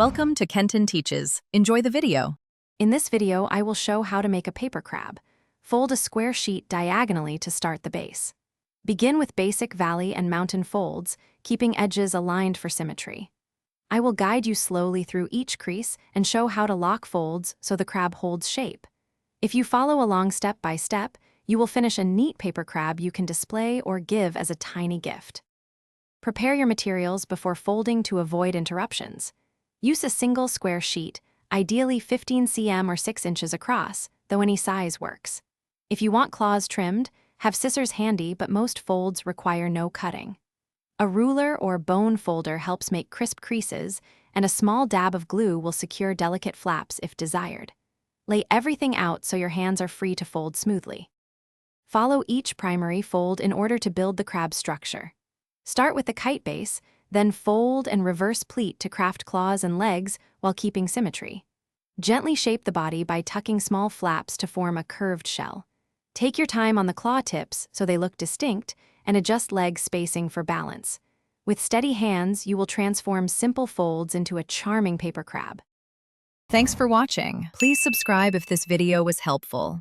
Welcome to Kenton Teaches. Enjoy the video. In this video, I will show how to make a paper crab. Fold a square sheet diagonally to start the base. Begin with basic valley and mountain folds, keeping edges aligned for symmetry. I will guide you slowly through each crease and show how to lock folds so the crab holds shape. If you follow along step by step, you will finish a neat paper crab you can display or give as a tiny gift. Prepare your materials before folding to avoid interruptions. Use a single square sheet, ideally 15 cm or 6 inches across, though any size works. If you want claws trimmed, have scissors handy, but most folds require no cutting. A ruler or bone folder helps make crisp creases, and a small dab of glue will secure delicate flaps if desired. Lay everything out so your hands are free to fold smoothly. Follow each primary fold in order to build the crab structure. Start with the kite base, then fold and reverse pleat to craft claws and legs while keeping symmetry. Gently shape the body by tucking small flaps to form a curved shell. Take your time on the claw tips so they look distinct, and adjust leg spacing for balance. With steady hands, you will transform simple folds into a charming paper crab. Thanks for watching. Please subscribe if this video was helpful.